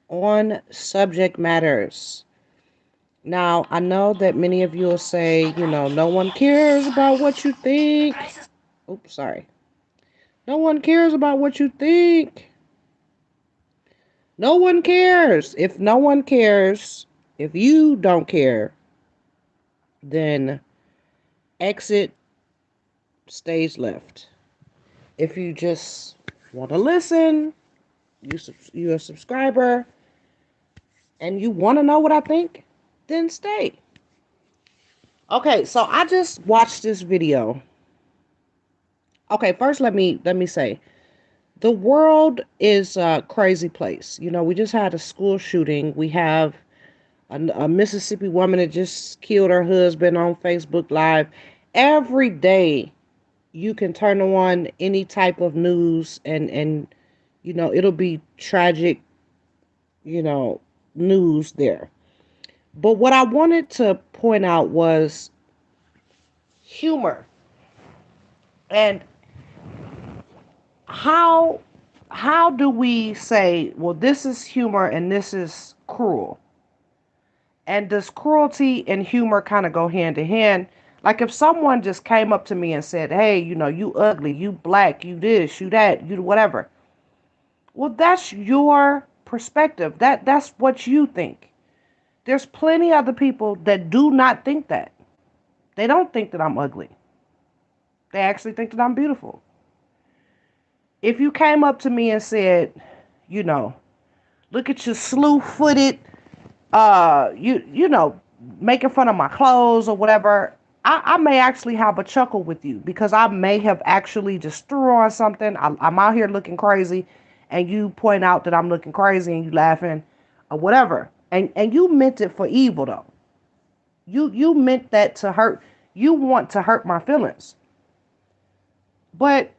on subject matters. Now, I know that many of you will say, no one cares about what you think. Oops, sorry. No one cares about what you think. No one cares. If no one cares, if you don't care, then exit stage left. If you just want to listen, you're a subscriber, and you want to know what I think, then stay. Okay, so I just watched this video. Okay, first let me say the world is a crazy place. We just had a school shooting. We have a Mississippi woman that just killed her husband on Facebook Live. Every day you can turn on any type of news and it'll be tragic, you know, news there. But what I wanted to point out was humor and how how do we say, well, this is humor and this is cruel? And does cruelty and humor kind of go hand in hand? Like if someone just came up to me and said, "Hey, you ugly, you black, you this, you that, you whatever." Well, that's your perspective. That's what you think. There's plenty other people that do not think that. They don't think that I'm ugly. They actually think that I'm beautiful. If you came up to me and said, you know, look at your slew-footed, making fun of my clothes or whatever, I may actually have a chuckle with you because I may have actually just threw on something. I'm out here looking crazy, and you point out that I'm looking crazy and you laughing or whatever. And you meant it for evil though. You meant that to hurt. You want to hurt my feelings. But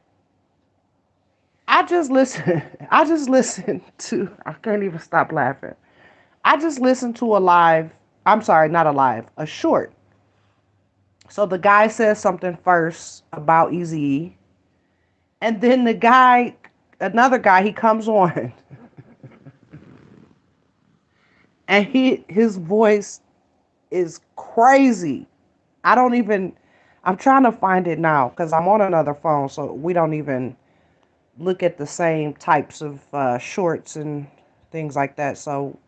I just listen. I just listened to. I can't even stop laughing. I just listened to a live. I'm sorry, not a live. A short. So the guy says something first about Eazy, and then another guy, he comes on, and his voice is crazy. I don't even. I'm trying to find it now because I'm on another phone, so we don't even look at the same types of shorts and things like that. So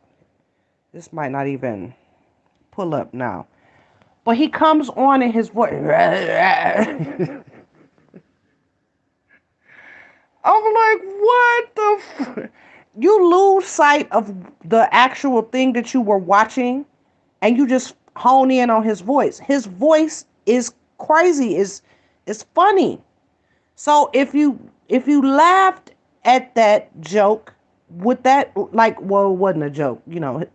this might not even pull up now. But he comes on in his voice. I'm like, what you lose sight of the actual thing that you were watching, and you just hone in on his voice. His voice is crazy. Is funny. So if you laughed at that joke with that, like, well, it wasn't a joke.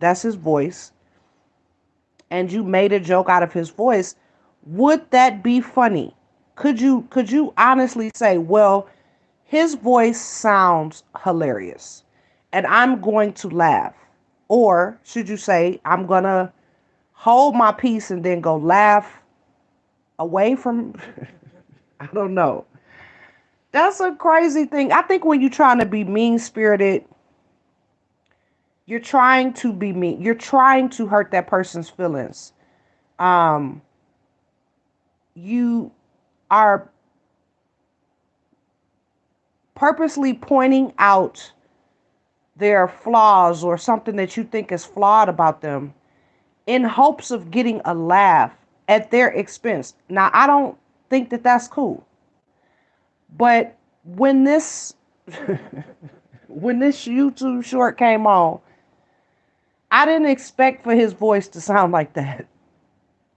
That's his voice, and you made a joke out of his voice. Would that be funny? Could you honestly say, well, his voice sounds hilarious, and I'm going to laugh? Or should you say, I'm gonna hold my peace and then go laugh away from? I don't know. That's a crazy thing. I think when you're trying to be mean spirited, you're trying to be mean. You're trying to hurt that person's feelings. Um, you are purposely pointing out their flaws or something that you think is flawed about them in hopes of getting a laugh at their expense. Now, I don't think that that's cool. But when this when this YouTube short came on, I didn't expect for his voice to sound like that.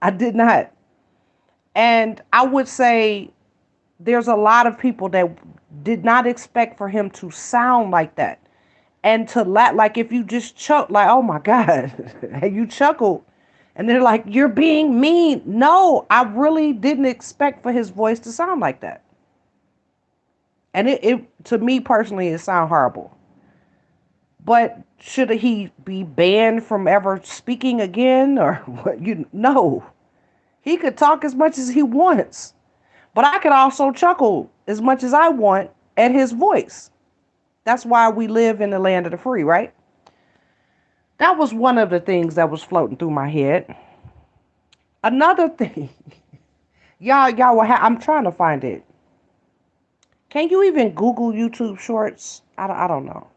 I did not. And I would say there's a lot of people that did not expect for him to sound like that. And to laugh, like if you just chuck, like, oh my God, and you chuckle, and they're like, you're being mean. No, I really didn't expect for his voice to sound like that. And it to me personally, it sound horrible. But should he be banned from ever speaking again, or what? No, he could talk as much as he wants, but I could also chuckle as much as I want at his voice. That's why we live in the land of the free, right? That was one of the things that was floating through my head. Another thing, y'all I'm trying to find it. Can you even Google YouTube Shorts? I don't know.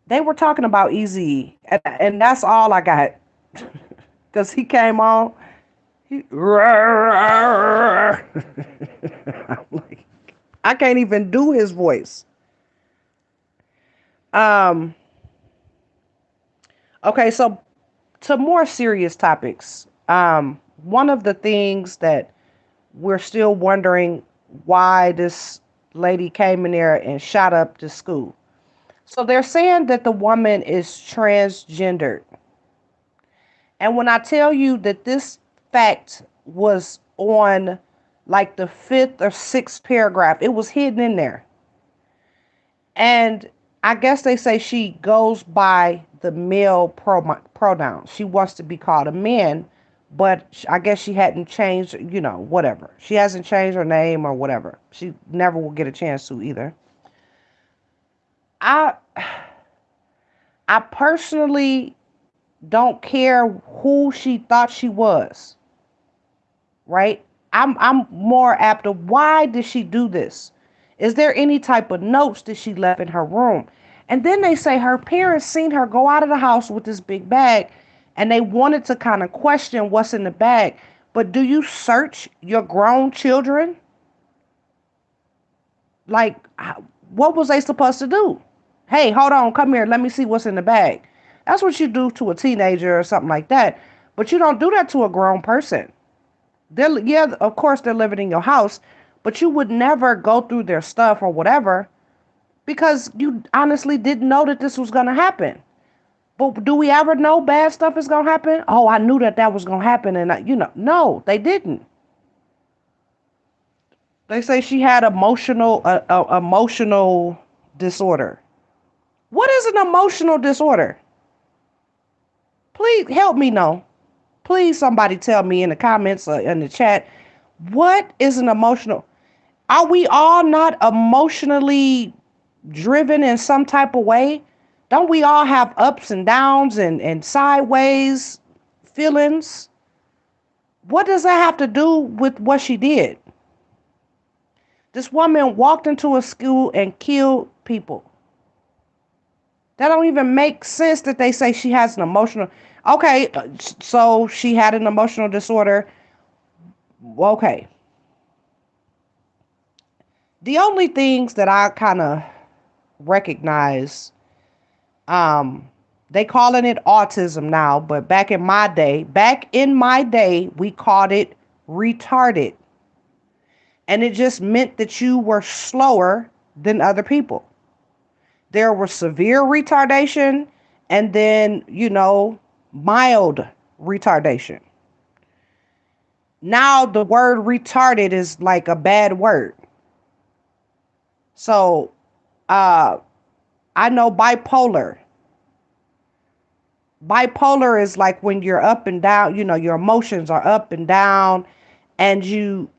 They were talking about Easy, and that's all I got. Cause he came on, he, I'm like, I can't even do his voice. Um. Okay, so to more serious topics. One of the things that we're still wondering why this lady came in there and shot up the school. So they're saying that the woman is transgendered. And when I tell you that this fact was on like the fifth or sixth paragraph, it was hidden in there. And I guess they say she goes by the male pronoun. She wants to be called a man, but I guess she hadn't changed, whatever. She hasn't changed her name or whatever. She never will get a chance to either. I I personally don't care who she thought she was, right? I'm more apt to why did she do this? Is there any type of notes that she left in her room? And then they say her parents seen her go out of the house with this big bag and they wanted to kind of question what's in the bag. But do you search your grown children? Like, what was they supposed to do? Hey, hold on, come here, let me see what's in the bag. That's what you do to a teenager or something like that. But you don't do that to a grown person. Yeah, of course they're living in your house, but you would never go through their stuff or whatever because you honestly didn't know that this was going to happen. But do we ever know bad stuff is going to happen? Oh, I knew that was going to happen. And, no, they didn't. They say she had emotional disorder. What is an emotional disorder? Please help me know. Please, somebody tell me in the comments or in the chat. What is an emotional? Are we all not emotionally driven in some type of way? Don't we all have ups and downs and sideways feelings? What does that have to do with what she did? This woman walked into a school and killed people. That don't even make sense that they say she has an emotional. Okay, so she had an emotional disorder. Okay. The only things that I kind of recognize, they calling it autism now, but back in my day, we called it retarded. And it just meant that you were slower than other people. There was severe retardation and then, mild retardation. Now the word retarded is like a bad word. So, I know bipolar. Bipolar is like when you're up and down, your emotions are up and down and you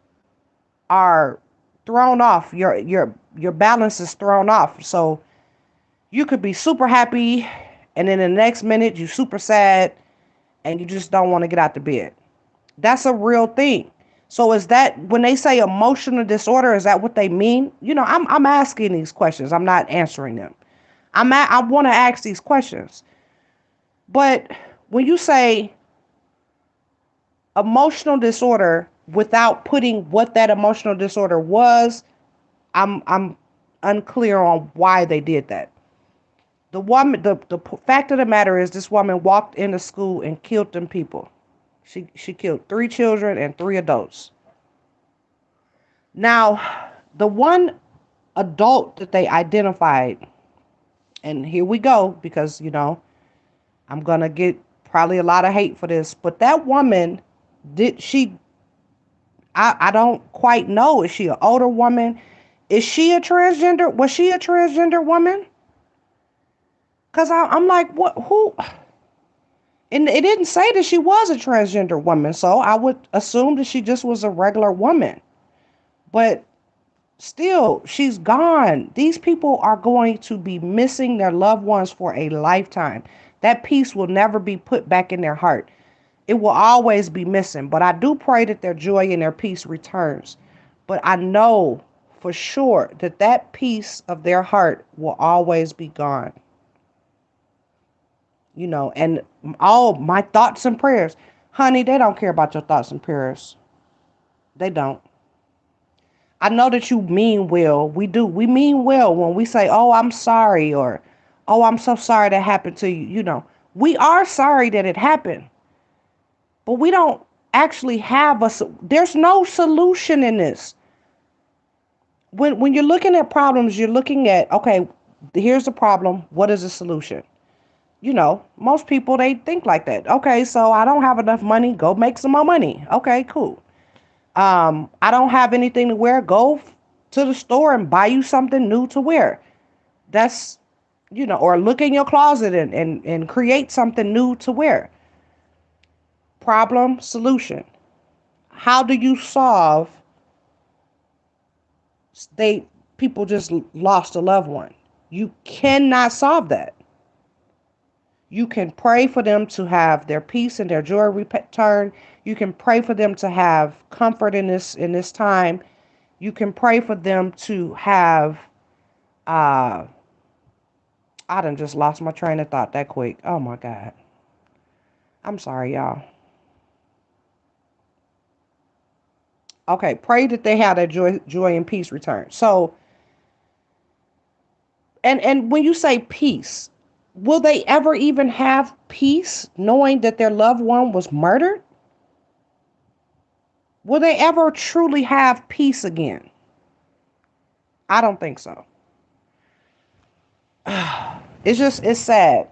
are thrown off. Your balance is thrown off. So you could be super happy and then the next minute you super sad and you just don't want to get out the bed. That's a real thing. So is that when they say emotional disorder, is that what they mean? I'm asking these questions. I'm not answering them. I want to ask these questions. But when you say emotional disorder without putting what that emotional disorder was, I'm unclear on why they did that. The woman, the fact of the matter is, this woman walked into school and killed them people. She killed 3 children and 3 adults. Now, the one adult that they identified, and here we go, because I'm gonna get probably a lot of hate for this, but that woman I don't quite know. Is she an older woman? Is she a transgender? Was she a transgender woman? Because I'm like, what? Who? And it didn't say that she was a transgender woman, so I would assume that she just was a regular woman. But Still, she's gone. These people are going to be missing their loved ones for a lifetime. That peace will never be put back in their heart. It will always be missing. But I do pray that their joy and their peace returns. But I know for sure that that peace of their heart will always be gone. And all my thoughts and prayers, honey, they don't care about your thoughts and prayers. They don't. I know that you mean well. We do. We mean well when we say, "Oh, I'm sorry," or "Oh, I'm so sorry that happened to you." We are sorry that it happened, but we don't actually have there's no solution in this. When you're looking at problems, you're looking at, okay, here's the problem. What is the solution? Most people, they think like that. Okay, so I don't have enough money. Go make some more money. Okay, cool. I don't have anything to wear. Go to the store and buy you something new to wear. That's, or look in your closet and create something new to wear. Problem, solution. How do you solve they people just lost a loved one? You cannot solve that. You can pray for them to have their peace and their joy return. You can pray for them to have comfort in this time. You can pray for them to have uh I done just lost my train of thought that quick. Oh my God. I'm sorry, y'all. Okay, pray that they have that joy and peace return. So, and when you say peace, will they ever even have peace knowing that their loved one was murdered? Will they ever truly have peace again? I don't think so. It's sad.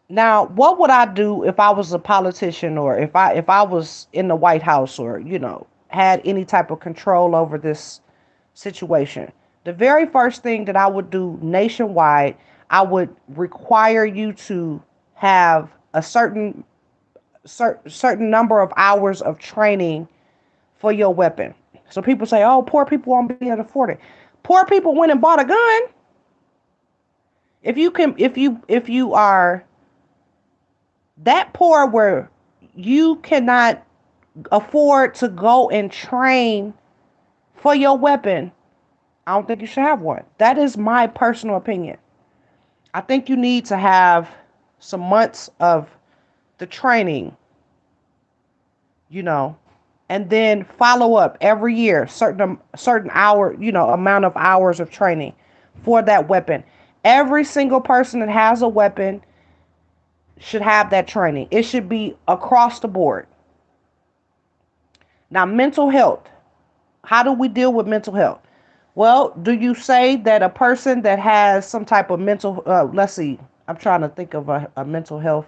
Now, what would I do if I was a politician, or if I was in the White House, or had any type of control over this situation? The very first thing that I would do nationwide, I would require you to have a certain number of hours of training for your weapon. So people say, "Oh, poor people won't be able to afford it." Poor people went and bought a gun. If you are that poor where you cannot afford to go and train for your weapon, I don't think you should have one. That is my personal opinion. I think you need to have some months of the training, you know, and then follow up every year, certain hour, amount of hours of training for that weapon. Every single person that has a weapon should have that training. It should be across the board. Now, mental health. How do we deal with mental health? Well, do you say that a person that has some type of mental, let's see, I'm trying to think of a mental health.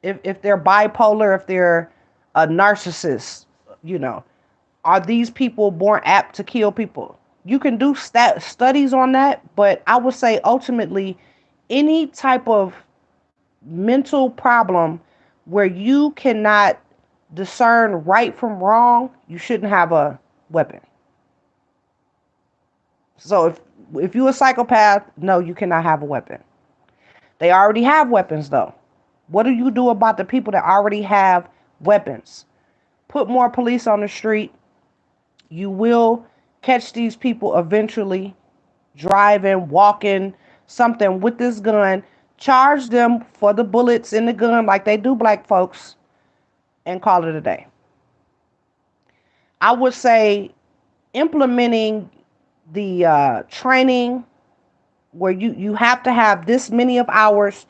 If they're bipolar, if they're a narcissist, you know, are these people more apt to kill people? You can do studies on that, but I would say ultimately, any type of mental problem where you cannot discern right from wrong, you shouldn't have a weapon. So if you're a psychopath, no, you cannot have a weapon. They already have weapons though. What do you do about the people that already have weapons? Put more police on the street. You will catch these people eventually driving, walking, something with this gun. Charge them for the bullets in the gun like they do black folks, and call it a day. I would say implementing the training where you have to have this many of hours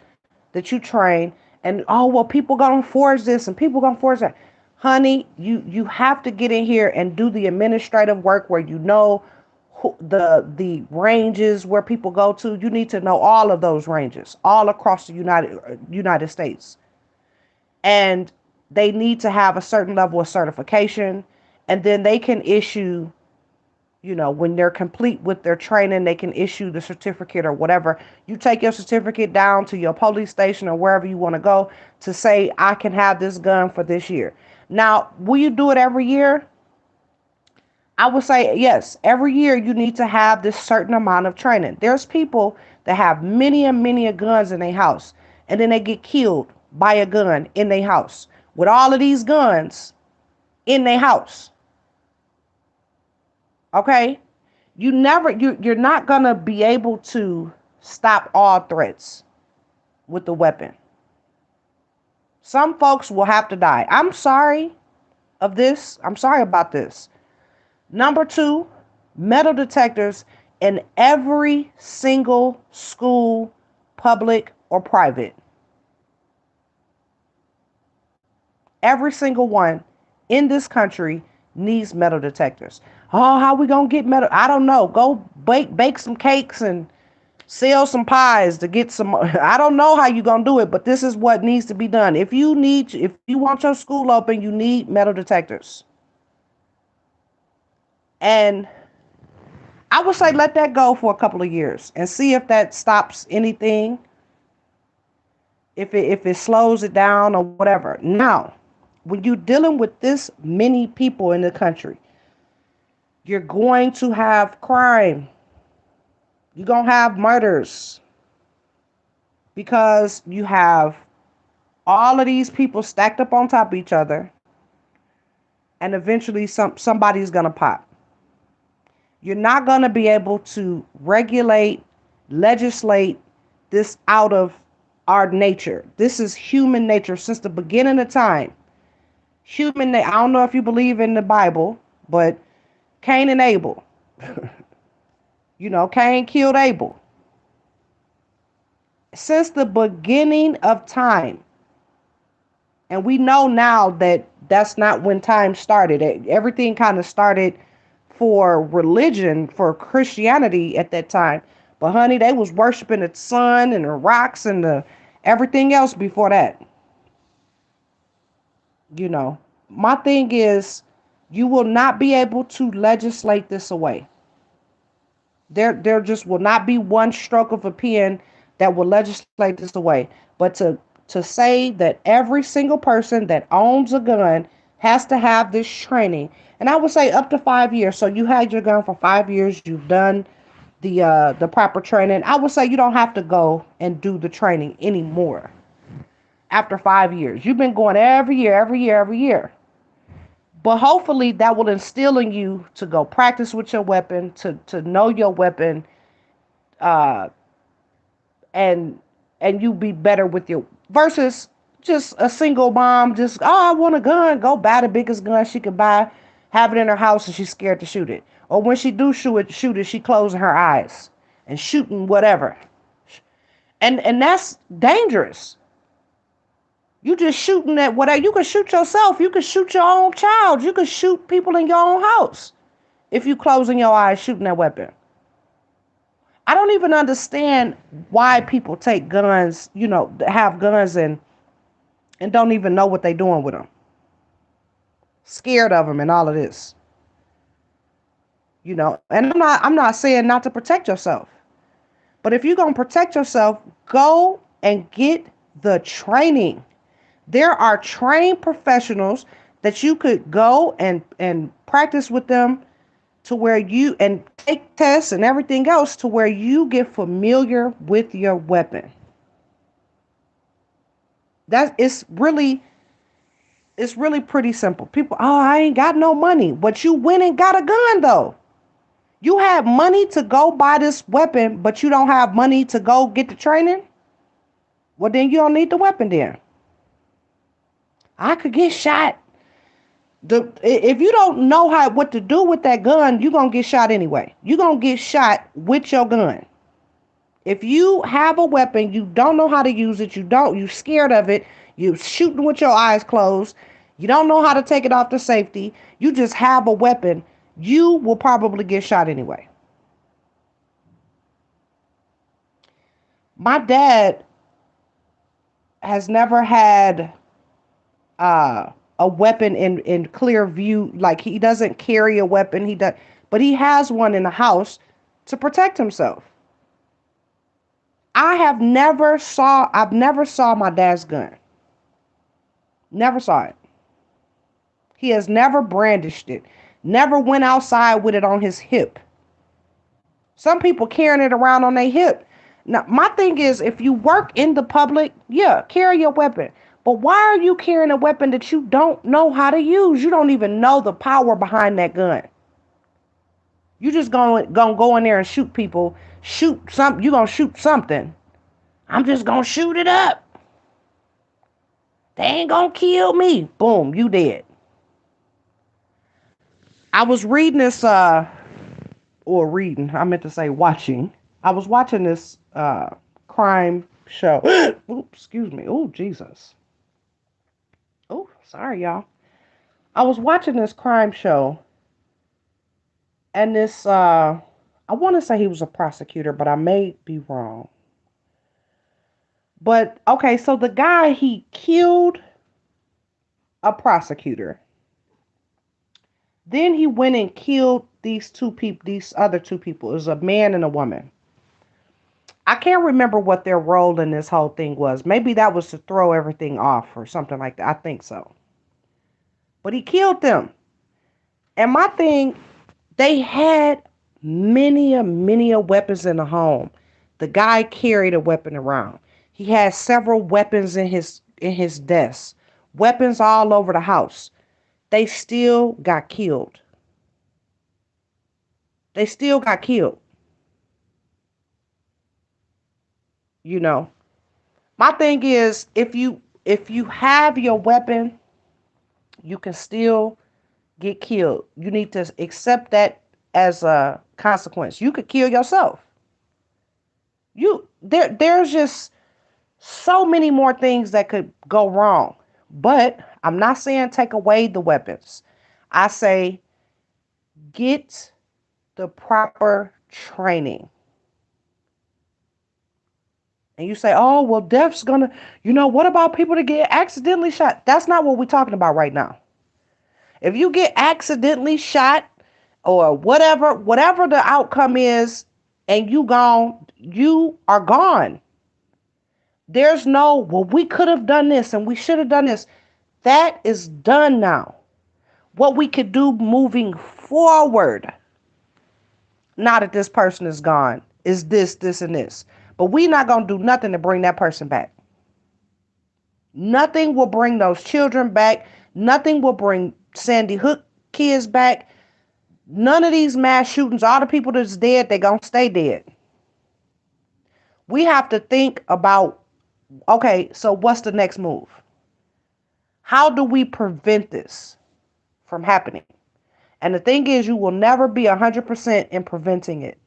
that you train, and oh well, people gonna forge this and people gonna forge that. Honey, you have to get in here and do the administrative work where the ranges where people go to. You need to know all of those ranges all across the United States, and they need to have a certain level of certification, and then they can issue, when they're complete with their training, they can issue the certificate or whatever. You take your certificate down to your police station or wherever you want to go to say, I can have this gun for this year. Now, will you do it every year? I would say yes, every year you need to have this certain amount of training. There's people that have many and many guns in their house, and then they get killed by a gun in their house with all of these guns in their house. Okay? You're not gonna be able to stop all threats with the weapon. Some folks will have to die. I'm sorry of this. I'm sorry about this. Number two, metal detectors in every single school, public or private. Every single one in this country needs metal detectors. Oh, how we gonna get metal? I don't know. Go bake some cakes and sell some pies to get some. I don't know how you gonna do it, but this is what needs to be done. If you want your school open, you need metal detectors. And I would say let that go for a couple of years and see if that stops anything, if it slows it down or whatever. Now, when you're dealing with this many people in the country, you're going to have crime. You're going to have murders because you have all of these people stacked up on top of each other, and eventually somebody's going to pop. You're not going to be able to regulate, legislate this out of our nature. This is human nature since the beginning of time. I don't know if you believe in the Bible, but Cain and Abel. Cain killed Abel. Since the beginning of time. And we know now that that's not when time started. Everything kind of started for religion, for Christianity at that time. But honey, they was worshiping the sun and the rocks and the everything else before that. My thing is, you will not be able to legislate this away. There just will not be one stroke of a pen that will legislate this away. But to say that every single person that owns a gun has to have this training, and I would say up to 5 years. So you had your gun for 5 years. You've done the proper training. I would say you don't have to go and do the training anymore. After 5 years, you've been going every year, every year, every year. But hopefully that will instill in you to go practice with your weapon, to know your weapon, uh, and you be better with your versus just a single mom. Just, oh, I want a gun. Go buy the biggest gun she could buy, have it in her house, and she's scared to shoot it. Or when she do shoot it, she closing her eyes and shooting whatever. And that's dangerous. You just shooting at whatever. You can shoot yourself. You can shoot your own child. You can shoot people in your own house if you closing your eyes shooting that weapon. I don't even understand why people take guns, have guns and don't even know what they're doing with them. Scared of them and all of this. And I'm not saying not to protect yourself. But if you're going to protect yourself, go and get the training. There are trained professionals that you could go and practice with them to where you and take tests and everything else to where you get familiar with your weapon. It's really pretty simple. People, oh, I ain't got no money, but you went and got a gun though. You have money to go buy this weapon, but you don't have money to go get the training. Well, then you don't need the weapon then. I could get shot. If you don't know what to do with that gun, you're going to get shot anyway. You're going to get shot with your gun. If you have a weapon, you don't know how to use it, you scared of it, you shooting with your eyes closed, you don't know how to take it off to safety, you just have a weapon, you will probably get shot anyway. My dad has never had a weapon in clear view. Like, he doesn't carry a weapon. But he has one in the house to protect himself. I've never saw my dad's gun. Never saw it. He has never brandished it. Never went outside with it on his hip. Some people carrying it around on their hip. Now, my thing is, if you work in the public, yeah, carry your weapon. But why are you carrying a weapon that you don't know how to use? You don't even know the power behind that gun. You just gonna go in there and shoot people. Shoot some. You gonna shoot something. I'm just gonna shoot it up. They ain't gonna kill me. Boom, you dead. I was reading this. Or reading. I meant to say watching. I was watching this crime show. Oops, excuse me. Oh, Jesus. Oh, sorry, y'all. I was watching this crime show, and this I want to say he was a prosecutor, but I may be wrong. But okay, so the guy, he killed a prosecutor. Then he went and killed these other two people. It was a man and a woman. I can't remember what their role in this whole thing was. Maybe that was to throw everything off or something like that. I think so. But he killed them. And my thing, they had many weapons in the home. The guy carried a weapon around. He had several weapons in his desk. Weapons all over the house. They still got killed. They still got killed. You know. My thing is, if you have your weapon, you can still get killed. You need to accept that as a consequence. You could kill yourself. There's just so many more things that could go wrong. But I'm not saying take away the weapons. I say get the proper training. And you say, oh, well, death's gonna, what about people that get accidentally shot? That's not what we're talking about right now. If you get accidentally shot or whatever the outcome is, and you are gone. There's no, well, we could have done this and we should have done this. That is done now. What we could do moving forward, now that this person is gone, is this, and this. But we're not going to do nothing to bring that person back. Nothing will bring those children back. Nothing will bring Sandy Hook kids back. None of these mass shootings, all the people that's dead, they're going to stay dead. We have to think about, okay, so what's the next move? How do we prevent this from happening? And the thing is, you will never be 100% in preventing it.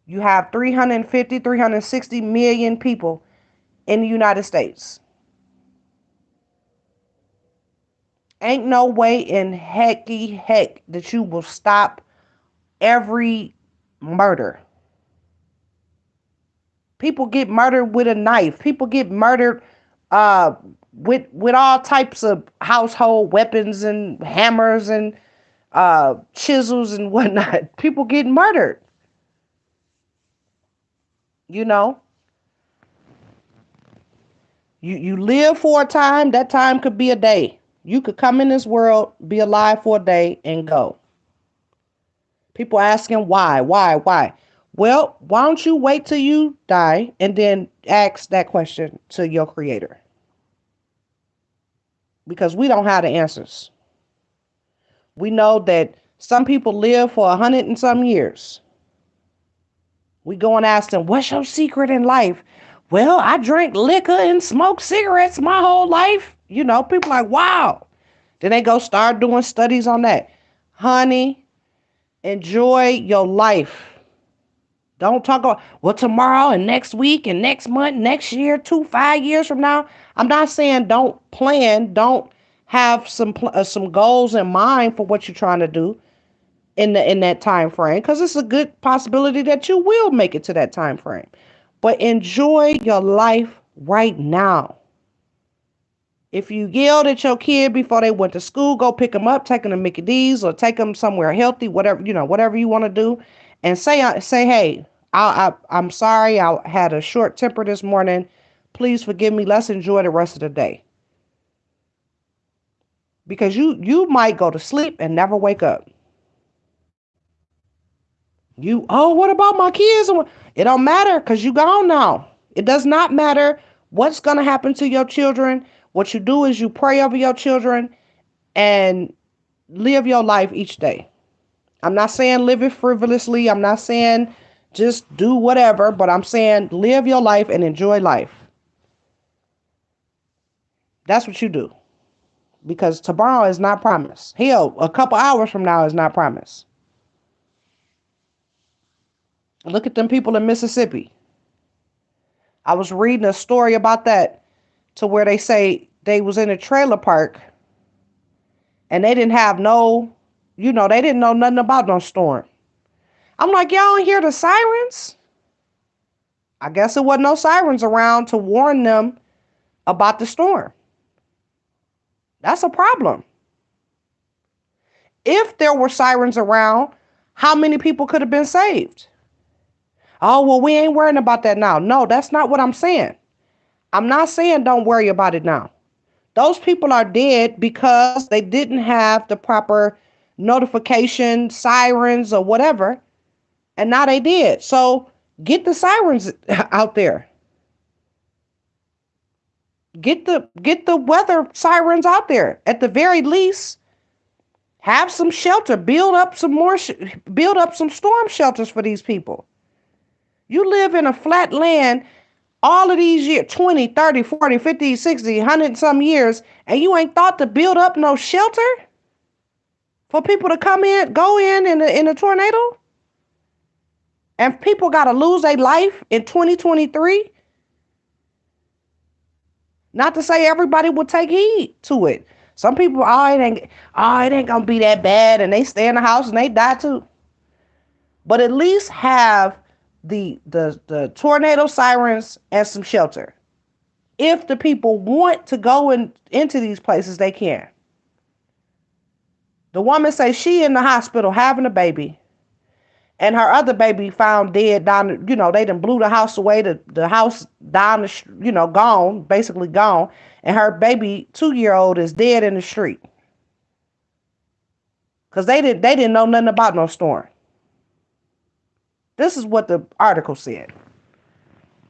You have 350, 360 million people in the United States. Ain't no way in heck that you will stop every murder. People get murdered with a knife. People get murdered with all types of household weapons and hammers and chisels and whatnot. People get murdered. You live for a time. That time could be a day. You could come in this world, be alive for a day, and go. People asking why. Well, why don't you wait till you die and then ask that question to your creator? Because we don't have the answers. We know that some people live for 100 and some years. We go and ask them, what's your secret in life? Well, I drank liquor and smoked cigarettes my whole life. People like, wow. Then they go start doing studies on that. Honey, enjoy your life. Don't talk about, well, tomorrow and next week and next month, next year, 5 years from now. I'm not saying don't plan, don't have some goals in mind for what you're trying to do in that time frame, because it's a good possibility that you will make it to that time frame. But enjoy your life right now. If you yelled at your kid before they went to school, go pick them up, take them to Mickey D's or take them somewhere healthy, whatever you want to do, and say, hey, I'm sorry, I had a short temper this morning. Please forgive me. Let's enjoy the rest of the day. because you might go to sleep and never wake up. What about my kids? It don't matter because you gone now. It does not matter what's going to happen to your children. What you do is you pray over your children and live your life each day. I'm not saying live it frivolously. I'm not saying just do whatever, but I'm saying live your life and enjoy life. That's what you do. Because tomorrow is not promised. Hell, a couple hours from now is not promised. Look at them people in Mississippi. I was reading a story about that to where they say they was in a trailer park and they didn't have they didn't know nothing about no storm. I'm like, y'all don't hear the sirens? I guess there wasn't no sirens around to warn them about the storm. That's a problem. If there were sirens around, how many people could have been saved? Oh, well, we ain't worrying about that now. No, that's not what I'm saying. I'm not saying don't worry about it now. Those people are dead because they didn't have the proper notification, sirens, or whatever. And now they did. So get the sirens out there. Get the weather sirens out there. At the very least, have some shelter. Build up some storm shelters for these people. You live in a flat land all of these years, 20, 30, 40, 50, 60, 100 some years, and you ain't thought to build up no shelter for people to go in a tornado? And people got to lose their life in 2023? Not to say everybody will take heed to it. Some people, it ain't going to be that bad, and they stay in the house and they die too. But at least have the tornado sirens and some shelter. If the people want to go into these places, they can. The woman says she in the hospital having a baby, and her other baby found dead down. They done blew the house away. The house down gone, basically gone, and her baby 2-year-old is dead in the street because they didn't know nothing about no storm. This is what the article said.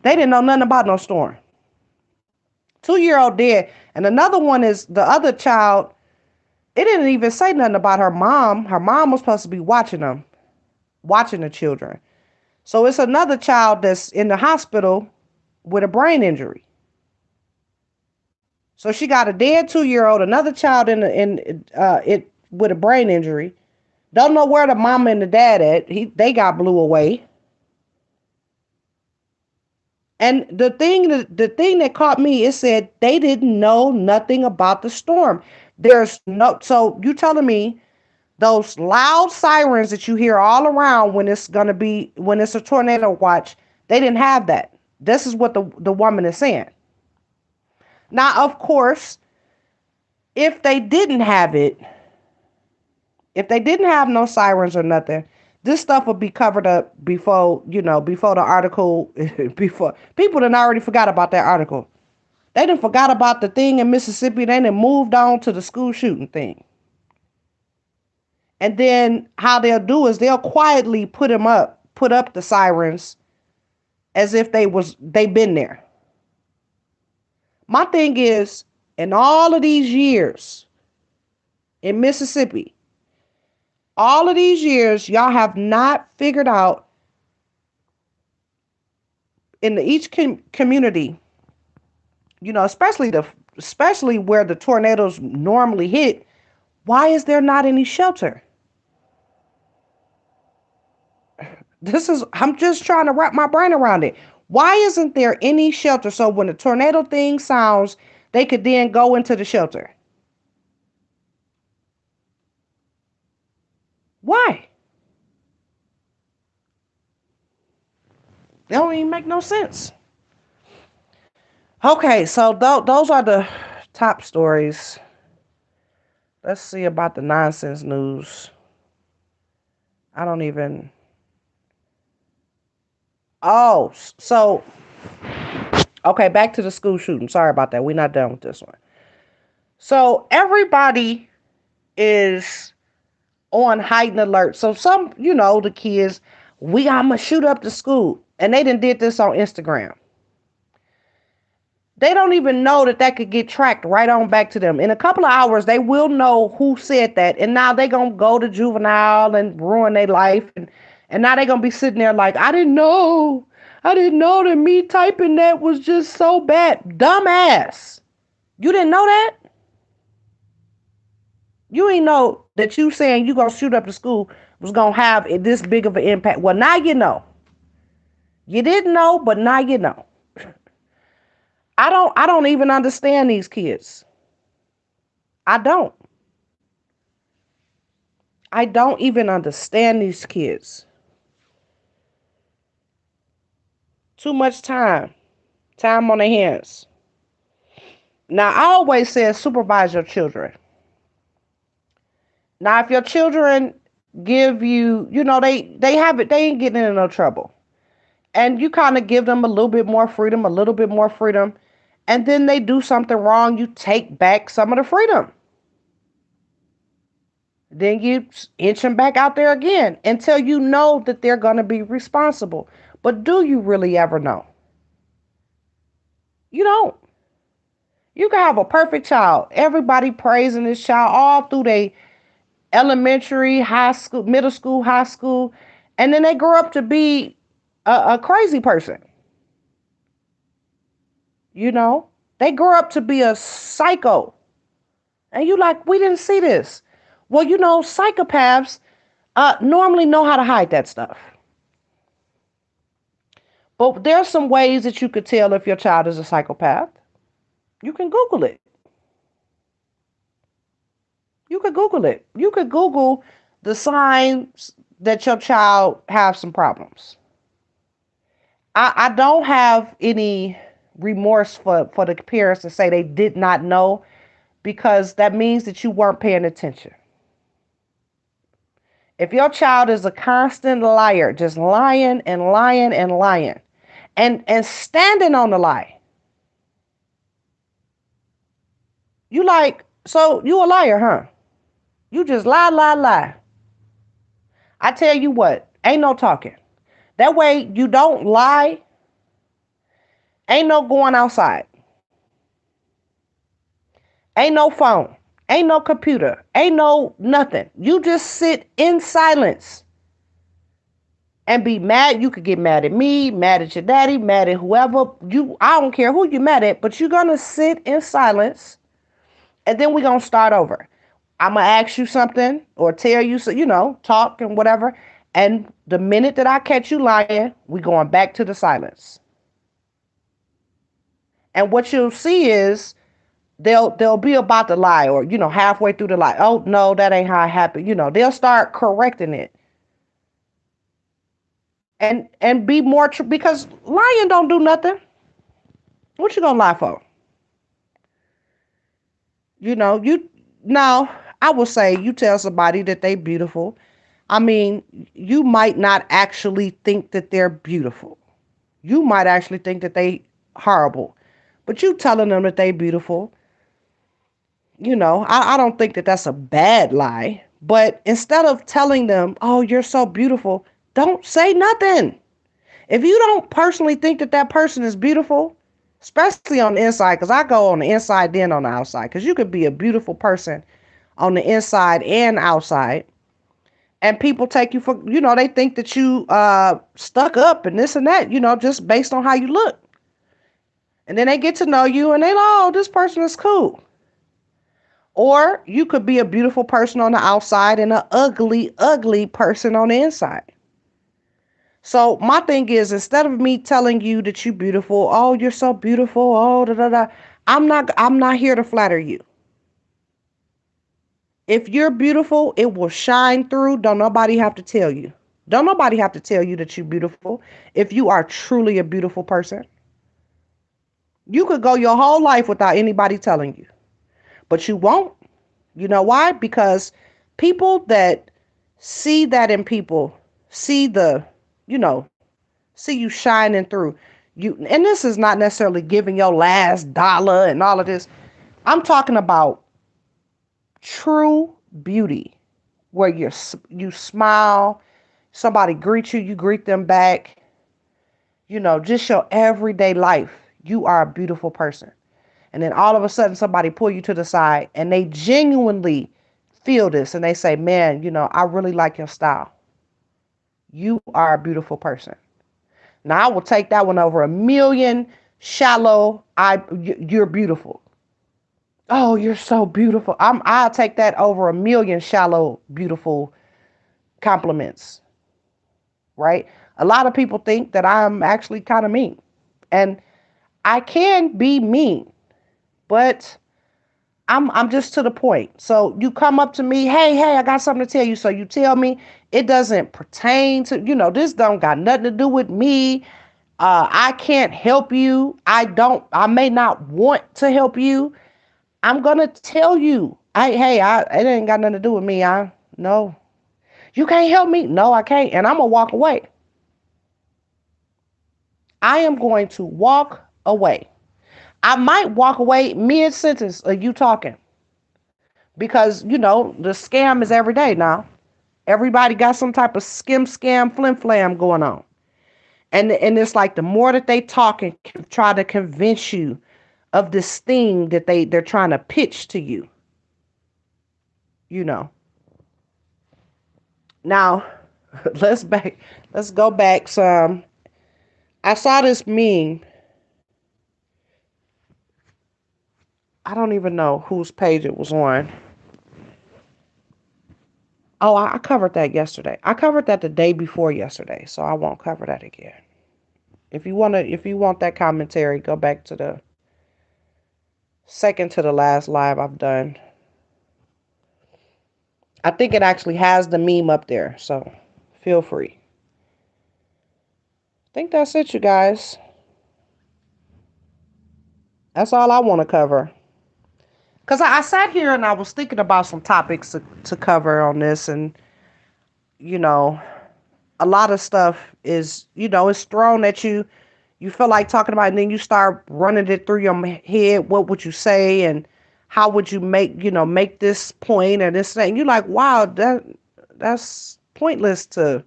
They didn't know nothing about no storm. 2-year-old dead. And another one is the other child. It didn't even say nothing about her mom. Her mom was supposed to be watching the children. So it's another child that's in the hospital with a brain injury. So she got a dead 2-year-old, another child with a brain injury. Don't know where the mama and the dad at. They got blew away. And the thing that caught me, it said they didn't know nothing about the storm. So you telling me those loud sirens that you hear all around when it's a tornado watch, they didn't have that. This is what the woman is saying. Now, of course, if they didn't have no sirens or nothing, this stuff would be covered up before the article, before people done already forgot about that article. They done forgot about the thing in Mississippi. They done moved on to the school shooting thing. And then how they'll do is they'll quietly put up the sirens as if they've been there. My thing is, in all of these years in Mississippi, all of these years, y'all have not figured out in each community, especially where the tornadoes normally hit, why is there not any shelter? I'm just trying to wrap my brain around it. Why isn't there any shelter so when the tornado thing sounds, they could then go into the shelter? Why? That don't even make no sense. Okay, so those are the top stories. Let's see about the nonsense news. I don't even... Oh, so... Okay, back to the school shooting. Sorry about that. We're not done with this one. So everybody is on heightened alert. So some, the kids, I'ma shoot up the school. And they done did this on Instagram. They don't even know that could get tracked right on back to them. In a couple of hours, they will know who said that. And now they going to go to juvenile and ruin their life. And now they going to be sitting there like, I didn't know. I didn't know that me typing that was just so bad. Dumbass. You didn't know that? You ain't know that you saying you going to shoot up the school was going to have this big of an impact. Well, now you know. You didn't know, but now you know. I don't even understand these kids. I don't even understand these kids. Too much time on their hands. Now, I always say supervise your children. Now, if your children give you, they have it, they ain't getting into no trouble. And you kind of give them a little bit more freedom. And then they do something wrong, you take back some of the freedom. Then you inch them back out there again until you know that they're going to be responsible. But do you really ever know? You don't. You can have a perfect child. Everybody praising this child all through their elementary, high school, middle school, high school. And then they grow up to be a crazy person. They grow up to be a psycho. And you like, we didn't see this. Well, psychopaths normally know how to hide that stuff. But there's some ways that you could tell if your child is a psychopath. You can Google it. You could Google the signs that your child has some problems. I don't have any remorse for the parents to say they did not know, because that means that you weren't paying attention. If your child is a constant liar, just lying and lying and lying, and standing on the lie, you like, so you a liar, huh? You just lie. I tell you what, ain't no talking. That way you don't lie. Ain't no going outside. Ain't no phone. Ain't no computer. Ain't no nothing. You just sit in silence and be mad. You could get mad at me, mad at your daddy, mad at whoever. I don't care who you're mad at, but you're going to sit in silence, and then we're going to start over. I'm going to ask you something or tell you, so, talk and whatever. And the minute that I catch you lying, we're going back to the silence. And what you'll see is they'll be about to lie, or, halfway through the lie. Oh, no, that ain't how it happened. They'll start correcting it. And be more true, because lying don't do nothing. What you gonna lie for? Now, I will say, you tell somebody that they beautiful. I mean, you might not actually think that they're beautiful. You might actually think that they horrible, but you telling them that they beautiful. I don't think that that's a bad lie. But instead of telling them, oh, you're so beautiful, don't say nothing. If you don't personally think that that person is beautiful, especially on the inside, because I go on the inside then on the outside, because you could be a beautiful person on the inside and outside, and people take you for, they think that you stuck up and this and that, just based on how you look. And then they get to know you and they like, oh, this person is cool. Or you could be a beautiful person on the outside and an ugly, ugly person on the inside. So my thing is, instead of me telling you that you're beautiful, oh, you're so beautiful, oh, da, da, da, I'm not here to flatter you. If you're beautiful, it will shine through. Don't nobody have to tell you. Don't nobody have to tell you that you're beautiful. If you are truly a beautiful person, you could go your whole life without anybody telling you. But you won't. You know why? Because people that see that in people, see see you shining through you. And this is not necessarily giving your last dollar and all of this. I'm talking about true beauty, where you smile, somebody greets you, you greet them back. Just your everyday life. You are a beautiful person. And then all of a sudden somebody pull you to the side and they genuinely feel this and they say, man, I really like your style. You are a beautiful person. Now I will take that one over a million shallow, you're beautiful. Oh, you're so beautiful. I'll take that over a million shallow, beautiful compliments, right? A lot of people think that I'm actually kind of mean. And I can be mean, but I'm just to the point. So you come up to me, hey, I got something to tell you. So you tell me it doesn't pertain to, this don't got nothing to do with me. I can't help you. I may not want to help you. I'm gonna tell you, it ain't got nothing to do with me. No, you can't help me. No, I can't. And I'm gonna walk away. I am going to walk away. I might walk away mid sentence of you talking because, the scam is every day now. Everybody got some type of scam, flim flam going on. And it's like the more that they talk and try to convince you of this thing that they're trying to pitch to you, you know. Now, let's go back some. I saw this meme. I don't even know whose page it was on. Oh, I covered that yesterday. I covered that the day before yesterday, so I won't cover that again. If you want that commentary, go back to the second to the last live I've done. I think it actually has the meme up there, so feel free. I think that's it, you guys. That's all I want to cover. Because I sat here and I was thinking about some topics to cover on this, and, you know, a lot of stuff is, it's thrown at you. You feel like talking about it, and then you start running it through your head. What would you say, and how would you make this point and this thing? You're like, wow, that's pointless to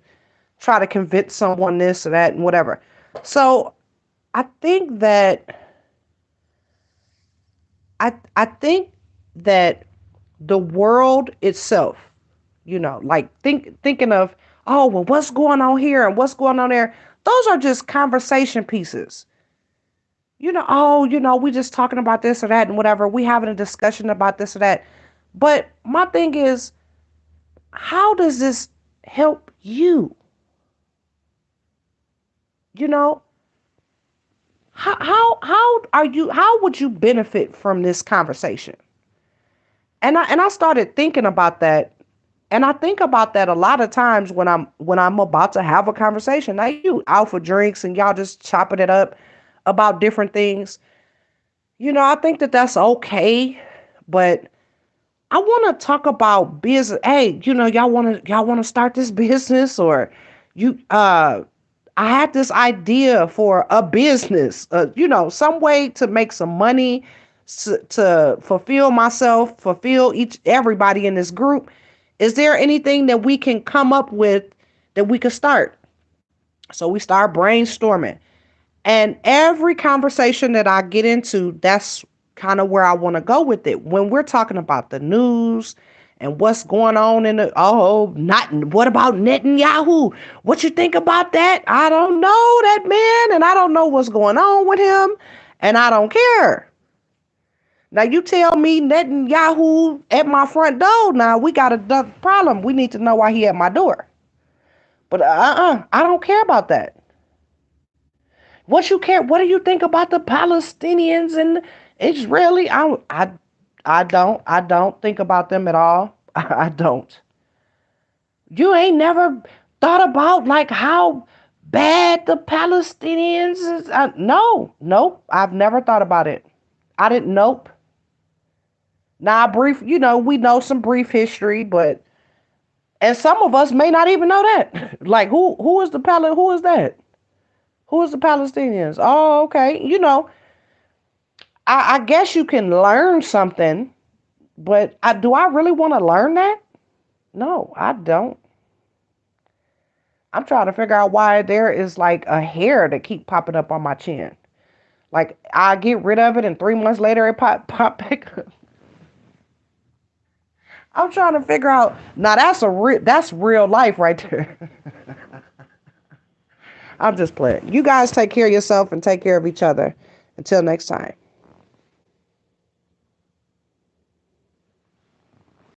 try to convince someone this or that and whatever. So I think that I think that the world itself, like thinking of, oh, well, what's going on here and what's going on there? Those are just conversation pieces. We just talking about this or that and whatever. We having a discussion about this or that. But my thing is, how does this help you? You know, how would you benefit from this conversation? And I started thinking about that. And I think about that a lot of times when I'm about to have a conversation. Now you out for drinks and y'all just chopping it up about different things. I think that that's okay, but I want to talk about business. Hey, y'all want to start this business, or you I had this idea for a business, some way to make some money, to fulfill myself, fulfill everybody in this group. Is there anything that we can come up with that we could start? So we start brainstorming. And every conversation that I get into, that's kind of where I want to go with it. When we're talking about the news and what's going on what about Netanyahu? What you think about that? I don't know that man, and I don't know what's going on with him, and I don't care. Now you tell me Netanyahu at my front door. Now we got a problem. We need to know why he at my door. But I don't care about that. What you care? What do you think about the Palestinians and Israeli? I don't think about them at all. I don't. You ain't never thought about like how bad the Palestinians is. No, nope. I've never thought about it. I didn't. Nope. Now, we know some brief history, but and some of us may not even know that. Like who is that? Who is the Palestinians? Oh, okay. I guess you can learn something, But do I really want to learn that? No, I don't. I'm trying to figure out why there is like a hair that keep popping up on my chin. Like I get rid of it, and 3 months later it pop back up. I'm trying to figure out. Now that's real life right there. I'm just playing. You guys take care of yourself and take care of each other. Until next time.